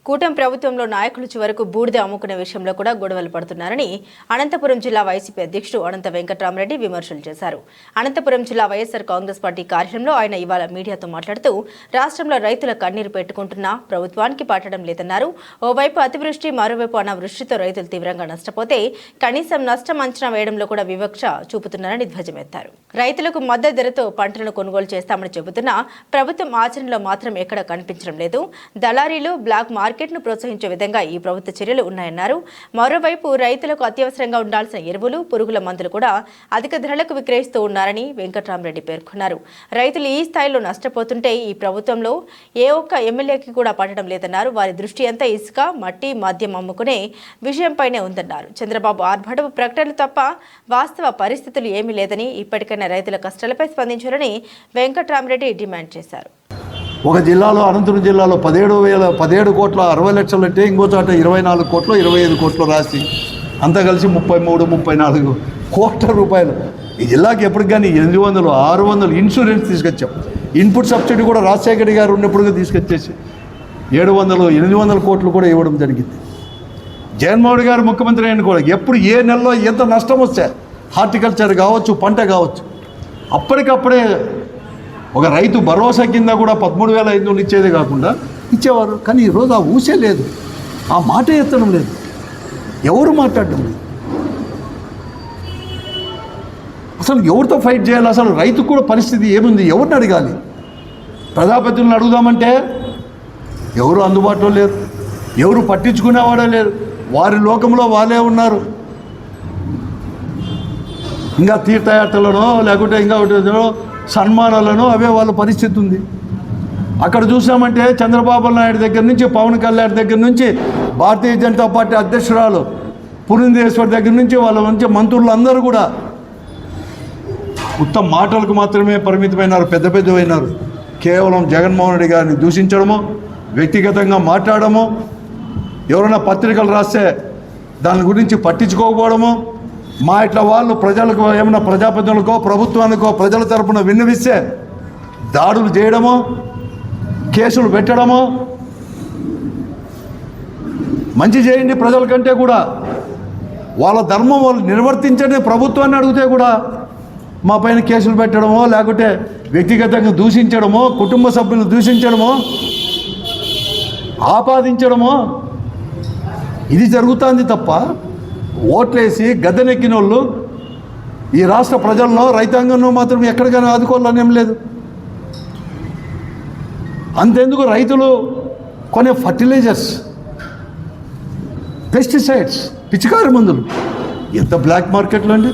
కూటమి ప్రభుత్వంలో నాయకులు చివరకు బూడిద అమ్ముకునే విషయంలో కూడా గొడవలు పడుతున్నారని అనంతపురం జిల్లా వైసీపీ అధ్యక్షుడు అనంత వెంకట్రామరెడ్డి విమర్శలు చేశారు. అనంతపురం జిల్లా వైఎస్ఆర్ కాంగ్రెస్ పార్టీ కార్యాలయంలో ఆయన ఇవాళ మీడియాతో మాట్లాడుతూ రాష్ట్రంలో రైతుల కన్నీరు పెట్టుకుంటున్నా ప్రభుత్వానికి పట్టడం లేదన్నారు. ఓవైపు అతివృష్టి, మరోవైపు అనావృష్టితో రైతులు తీవ్రంగా నష్టపోతే కనీసం నష్టం అంచనా వేయడంలో కూడా వివక్ష చూపుతున్నారని ధ్వజమెత్తారు. రైతులకు మద్దతు ధరతో పంటలను కొనుగోలు చేస్తామని చెబుతున్నా ప్రభుత్వం ఆచరణలో మాత్రం ఎక్కడ కనిపించడం లేదు. దళారీలు, బ్లాక్ మార్కెట్ను ప్రోత్సహించే విధంగా ఈ ప్రభుత్వ చర్యలు ఉన్నాయన్నారు. మరోవైపు రైతులకు అత్యవసరంగా ఉండాల్సిన ఎరువులు, పురుగుల మందులు కూడా అధిక ధరలకు విక్రయిస్తూ ఉన్నారని వెంకట్రామరెడ్డి పేర్కొన్నారు. రైతులు ఈ స్థాయిలో నష్టపోతుంటే ఈ ప్రభుత్వంలో ఏ ఒక్క ఎమ్మెల్యేకి కూడా పట్టడం లేదన్నారు. వారి దృష్టి అంతా ఇసుక, మట్టి, మద్యం అమ్ముకునే విషయంపైనే ఉందన్నారు. చంద్రబాబు ఆర్భాటపు ప్రకటనలు తప్ప వాస్తవ పరిస్థితులు ఏమీ లేదని, ఇప్పటికైనా రైతుల కష్టాలపై స్పందించాలని వెంకట్రామరెడ్డి డిమాండ్ చేశారు. ఒక జిల్లాలో, అనంతపురం జిల్లాలో 17 కోట్ల 60 లక్షలు అంటే ఇంకో చోట 24 కోట్లు 25 కోట్లు రాసి అంతా కలిసి 33-34 కోట్ల రూపాయలు. ఈ జిల్లాకి ఎప్పటికి కానీ 800, 600 ఇన్సూరెన్స్ తీసుకొచ్చాం. ఇన్పుట్ సబ్సిడీ కూడా రాజశేఖర్ గారు ఉన్నప్పుడు తీసుకొచ్చేసి 700-800 కోట్లు కూడా ఇవ్వడం జరిగింది. జగన్మోహన్ గారు ముఖ్యమంత్రి అయిన కూడా ఎప్పుడు ఏ నెలలో ఎంత నష్టం వస్తే హార్టికల్చర్ కావచ్చు, పంట కావచ్చు, అప్పటికప్పుడే ఒక రైతు భరోసా కింద కూడా 13,500 ఇచ్చేదే కాకుండా ఇచ్చేవారు. కానీ ఈరోజు ఆ ఊసే లేదు, ఆ మాట ఎత్తడం లేదు, ఎవరు మాట్లాడడం లేదు. అసలు ఎవరితో ఫైట్ చేయాలి? అసలు రైతు కూడా పరిస్థితి ఏముంది? ఎవరిని అడగాలి? ప్రజాప్రతినిధులను అడుగుదామంటే ఎవరు అందుబాటులో లేరు, ఎవరు పట్టించుకునేవాడే లేరు. వారి లోకంలో వాళ్ళే ఉన్నారు. ఇంకా తీర్థయాత్రలనో లేకుంటే ఇంకా సన్మానాలను అవే వాళ్ళ పరిస్థితి ఉంది. అక్కడ చూసామంటే చంద్రబాబు నాయుడు దగ్గర నుంచి, పవన్ కళ్యాణ్ దగ్గర నుంచి, భారతీయ జనతా పార్టీ అధ్యక్షురాలు పురంధేశ్వరి దగ్గర నుంచి, వాళ్ళ నుంచి మంత్రులు అందరూ కూడా ఉత్తమ మాటలకు మాత్రమే పరిమితమైనారు, పెద్దవైనారు. కేవలం జగన్మోహన్ రెడ్డి గారిని దూషించడము, వ్యక్తిగతంగా మాట్లాడము, ఎవరైనా పత్రికలు రాస్తే దాని గురించి పట్టించుకోకపోవడము, మా ఇట్లా వాళ్ళు ప్రజలకు ఏమైనా ప్రజాప్రతినిధులకో ప్రభుత్వానికో ప్రజల తరపున విన్నవిస్తే దాడులు చేయడమో, కేసులు పెట్టడమో. మంచి చేయండి ప్రజల కంటే కూడా, వాళ్ళ ధర్మం వాళ్ళు నిర్వర్తించని ప్రభుత్వాన్ని అడిగితే కూడా మా పైన కేసులు పెట్టడమో, లేకుంటే వ్యక్తిగతంగా దూషించడమో, కుటుంబ సభ్యులను దూషించడమో, ఆపాదించడమో ఇది జరుగుతుంది తప్ప ఓట్లేసి గద్దెనెక్కిన వాళ్ళు ఈ రాష్ట్ర ప్రజల్లో, రైతాంగంలో మాత్రం ఎక్కడికైనా ఆదుకోవాలని ఏం లేదు. అంతెందుకు రైతులు కొనే ఫర్టిలైజర్స్, పెస్టిసైడ్స్, పిచికారి మందులు ఎంత బ్లాక్ మార్కెట్లో అండి.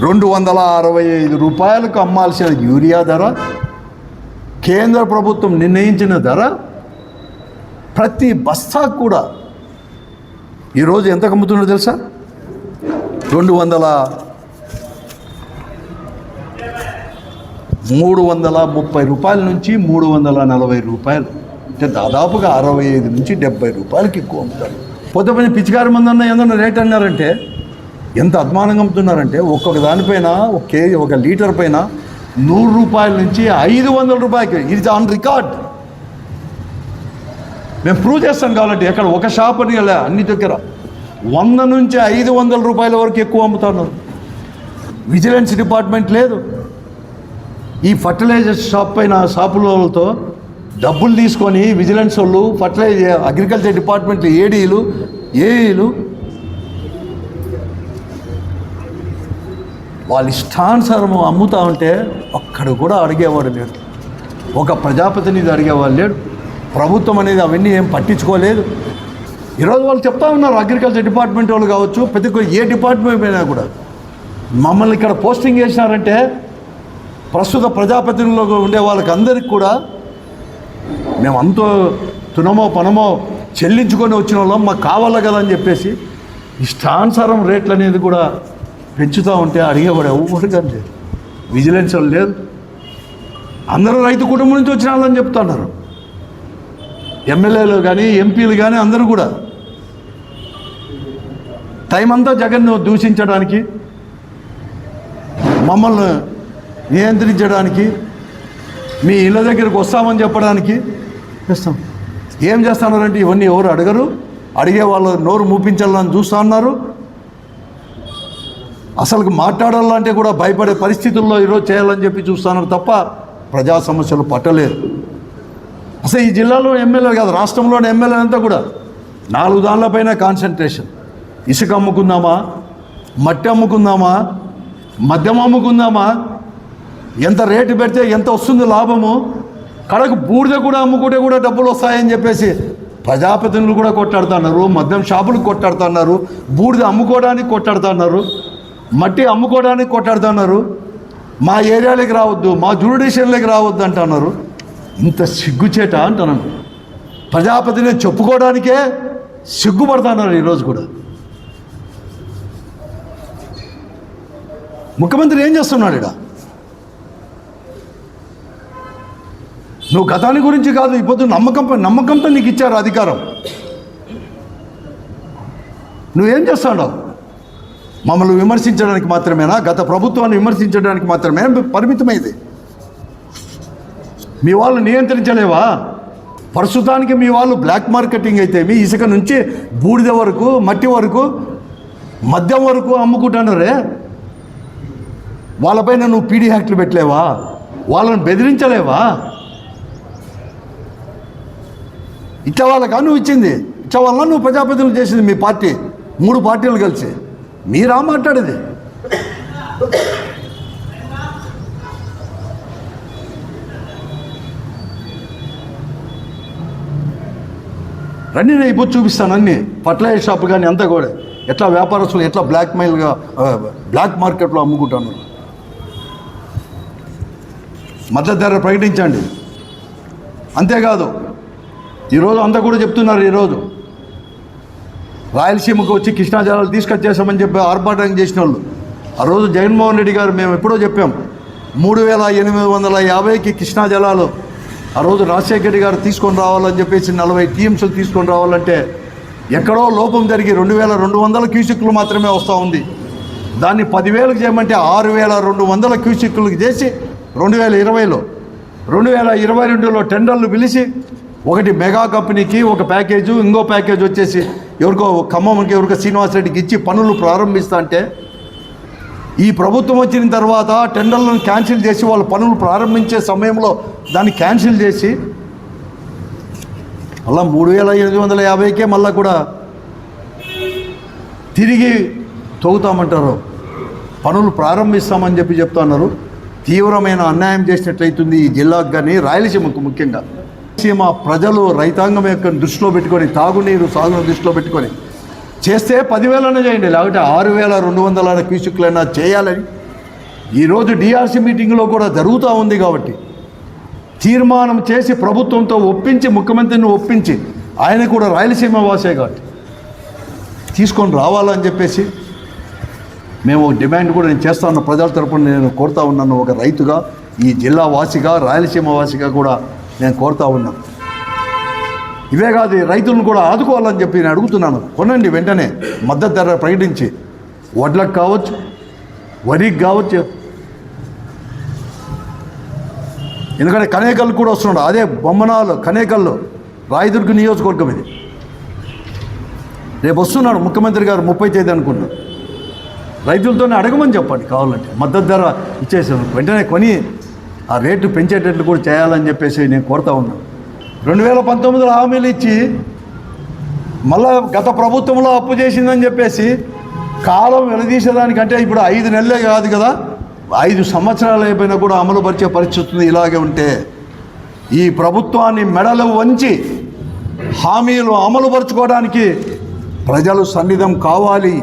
265 రూపాయలకు అమ్మాల్సిన యూరియా ధర, కేంద్ర ప్రభుత్వం నిర్ణయించిన ధర, ప్రతి బస్తాకు కూడా ఈరోజు ఎంత అమ్ముతున్నారో తెలుసా? 330 రూపాయల నుంచి 340 రూపాయలు, అంటే దాదాపుగా 65 నుంచి 70 రూపాయలకి ఎక్కువ అమ్ముతారు. పొద్దుపైన పిచికారి మంది అన్న ఏదన్నా రేట్ అన్నారంటే ఎంత అద్మానంగా అమ్ముతున్నారంటే, ఒక్కొక్క దానిపైన ఒక లీటర్ పైన 100 రూపాయల నుంచి 500 రూపాయలకి. ఇది ఆన్ రికార్డ్. మేము ప్రూవ్ చేస్తాం కావాలంటే. ఎక్కడ ఒక షాప్ అని అన్ని దగ్గర 100 నుంచి 500 రూపాయల వరకు ఎక్కువ అమ్ముతున్నారు. విజిలెన్స్ డిపార్ట్మెంట్ లేదు. ఈ ఫర్టిలైజర్ షాప్ పైన షాపులతో డబ్బులు తీసుకొని విజిలెన్స్ వాళ్ళు, ఫర్టిలైజర్ అగ్రికల్చర్ డిపార్ట్మెంట్ ఏడీలు, ఏఈలు వాళ్ళు ఇష్టానుసారం అమ్ముతా ఉంటే ఒక్కడు కూడా అడిగేవాడు లేడు. ఒక ప్రజాప్రతినిధి అడిగేవాడు లేడు. ప్రభుత్వం అనేది అవన్నీ ఏం పట్టించుకోలేదు. ఈరోజు వాళ్ళు చెప్తా ఉన్నారు, అగ్రికల్చర్ డిపార్ట్మెంట్ వాళ్ళు కావచ్చు, ప్రతి ఏ డిపార్ట్మెంట్ అయినా కూడా మమ్మల్ని ఇక్కడ పోస్టింగ్ చేసినారంటే ప్రస్తుత ప్రజాప్రతినిధులుగా ఉండే వాళ్ళకి అందరికీ కూడా మేము అంతో తునమో పనమో చెల్లించుకొని వచ్చిన వాళ్ళం, మాకు కావాలి కదా అని చెప్పేసి ఇష్టానుసారం రేట్లు అనేది కూడా పెంచుతూ ఉంటే అడిగేవాడు ఎవరు కానీ లేదు. విజిలెన్స్ వాళ్ళు లేదు. అందరూ రైతు కుటుంబం నుంచి వచ్చిన వాళ్ళని చెప్తున్నారు. ఎమ్మెల్యేలు కానీ ఎంపీలు కానీ అందరూ కూడా టైం అంతా జగన్ను దూషించడానికి, మమ్మల్ని నియంత్రించడానికి, మీ ఇళ్ళ దగ్గరకు వస్తామని చెప్పడానికి చేస్తాం. ఏం చేస్తున్నారంటే ఇవన్నీ ఎవరు అడగరు, అడిగే వాళ్ళు నోరు మూపించాలని చూస్తూ ఉన్నారు. అసలు మాట్లాడాలంటే కూడా భయపడే పరిస్థితుల్లో ఈరోజు చేయాలని చెప్పి చూస్తున్నారు తప్ప ప్రజా సమస్యలు పట్టలేదు. అసలు ఈ జిల్లాలో ఎమ్మెల్యే కాదు, రాష్ట్రంలోని ఎమ్మెల్యే అంతా కూడా 4 దానిలపైన కాన్సన్ట్రేషన్. ఇసుక అమ్ముకుందామా, మట్టి అమ్ముకుందామా, మద్యం అమ్ముకుందామా, ఎంత రేటు పెడితే ఎంత వస్తుంది లాభము, కడకు బూడిద కూడా అమ్ముకుంటే కూడా డబ్బులు వస్తాయని చెప్పేసి ప్రజాప్రతినిధులు కూడా కొట్టాడుతున్నారు, మద్యం షాపులు కొట్టాడుతున్నారు, బూడిద అమ్ముకోవడానికి కొట్టాడుతున్నారు, మట్టి అమ్ముకోవడానికి కొట్టాడుతున్నారు. మా ఏరియాలోకి రావద్దు, మా జ్యూరిడిక్షన్లోకి రావద్దు అంటున్నారు. ఇంత సిగ్గుచేట అంటున్నాను. ప్రజాప్రతినిధి చెప్పుకోవడానికే సిగ్గుపడుతున్నారు ఈరోజు కూడా. ముఖ్యమంత్రి ఏం చేస్తున్నాడు ఇక్కడ? నువ్వు గతాన్ని గురించి కాదు, ఇప్పుడు నమ్మకంతో నీకు ఇచ్చారు అధికారం. నువ్వేం చేస్తున్నావు? మమ్మల్ని విమర్శించడానికి మాత్రమేనా? గత ప్రభుత్వాన్ని విమర్శించడానికి మాత్రమే పరిమితమైంది. మీ వాళ్ళు నియంత్రించలేవా? ప్రస్తుతానికి మీ వాళ్ళు బ్లాక్ మార్కెటింగ్ అయితే మీ ఇసుక నుంచి బూడిద వరకు, మట్టి వరకు, మద్యం వరకు అమ్ముకుంటున్నారే. వాళ్ళపైన నువ్వు పీడీ యాక్ట్లు పెట్టలేవా? వాళ్ళని బెదిరించలేవా? ఇట్లా వాళ్ళకా నువ్వు ఇచ్చింది? ఇట్లా వల్ల నువ్వు ప్రజాప్రతినిధులు చేసింది మీ పార్టీ, 3 పార్టీలు కలిసి మీరా మాట్లాడేది? రండి, నేను ఇప్పుడు చూపిస్తాను అన్నీ. ఫర్టిలైజర్ షాప్ కానీ అంతా కూడా ఎట్లా వ్యాపారస్తులు ఎట్లా బ్లాక్ మార్కెట్లో అమ్ముకుంటున్నారు. మద్దతు ధర ప్రకటించండి. అంతేకాదు ఈరోజు అంతా కూడా చెప్తున్నారు, ఈరోజు రాయలసీమకు వచ్చి కృష్ణా జలాలు తీసుకొచ్చేసామని చెప్పి ఆర్భాటం చేసిన వాళ్ళు. ఆ రోజు జగన్మోహన్ రెడ్డి గారు మేము ఎప్పుడో చెప్పాం 3850కి కృష్ణా జలాలు ఆ రోజు రాజశేఖర రెడ్డి గారు తీసుకొని రావాలని చెప్పేసి 40 టీఎంసీలు తీసుకొని రావాలంటే ఎక్కడో లోపం జరిగి 2200 క్యూసెక్లు మాత్రమే వస్తూ ఉంది. దాన్ని 10,000కి చేయమంటే 6200 క్యూసెక్లకు చేసి 2020లో 2022లో టెండర్లు పిలిచి ఒకటి మెగా కంపెనీకి ఒక ప్యాకేజు, ఇంకో ప్యాకేజ్ వచ్చేసి ఎవరికో ఖమ్మంకి ఎవరికో శ్రీనివాసరెడ్డికి ఇచ్చి పనులు ప్రారంభిస్తా అంటే ఈ ప్రభుత్వం వచ్చిన తర్వాత టెండర్లను క్యాన్సిల్ చేసి వాళ్ళు పనులు ప్రారంభించే సమయంలో దాన్ని క్యాన్సిల్ చేసి మళ్ళా 3850కే మళ్ళా కూడా తిరిగి తవ్వుతామంటారు, పనులు ప్రారంభిస్తామని చెప్పి చెప్తున్నారు. తీవ్రమైన అన్యాయం చేసినట్లయితుంది ఈ జిల్లాకు కానీ రాయలసీమకు ముఖ్యంగా. రాయలసీమ ప్రజలు రైతాంగం యొక్క దృష్టిలో పెట్టుకొని తాగునీరు సాగును దృష్టిలో పెట్టుకొని చేస్తే 10,000 చేయండి, లేకపోతే 6200 క్యూసెక్లైనా చేయాలని ఈరోజు డిఆర్సీ మీటింగ్లో కూడా జరుగుతూ ఉంది. కాబట్టి తీర్మానం చేసి ప్రభుత్వంతో ఒప్పించి, ముఖ్యమంత్రిని ఒప్పించి, ఆయన కూడా రాయలసీమ వాసే కాబట్టి తీసుకొని రావాలని చెప్పేసి మేము డిమాండ్ కూడా నేను చేస్తా ఉన్న ప్రజల తరపున నేను కోరుతా ఉన్నాను. ఒక రైతుగా, ఈ జిల్లా వాసిగా, రాయలసీమ వాసిగా కూడా నేను కోరుతా ఉన్నాను. ఇవే కాదు, రైతులను కూడా ఆదుకోవాలని చెప్పి నేను అడుగుతున్నాను. కొనండి వెంటనే మద్దతు ధర ప్రకటించి, వడ్లకు కావచ్చు, వరికి కావచ్చు. ఎందుకంటే కనేకల్ కూడా వస్తున్నాడు, అదే బొమ్మనాలు కనేకల్లో రాయదుర్గ నియోజకవర్గం ఇది. రేపు వస్తున్నాడు ముఖ్యమంత్రి గారు 30వ తేదీ అనుకుంటున్నాను. రైతులతోనే అడగమని చెప్పండి, కావాలంటే మద్దతు ధర ఇచ్చేసాను వెంటనే కొని ఆ రేటు పెంచేటట్లు కూడా చేయాలని చెప్పేసి నేను కోరుతా ఉన్నాను. 2019లో హామీలు ఇచ్చి మళ్ళా గత ప్రభుత్వంలో అప్పు చేసిందని చెప్పేసి కాలం వెలదీసేదానికంటే ఇప్పుడు 5 నెలలే కాదు కదా, 5 సంవత్సరాలు అయిపోయినా కూడా అమలు పరిచే పరిస్థితి ఇలాగే ఉంటే ఈ ప్రభుత్వాన్ని మెడలు వంచి హామీలు అమలు పరుచుకోవడానికి ప్రజలు సన్నిధం కావాలి.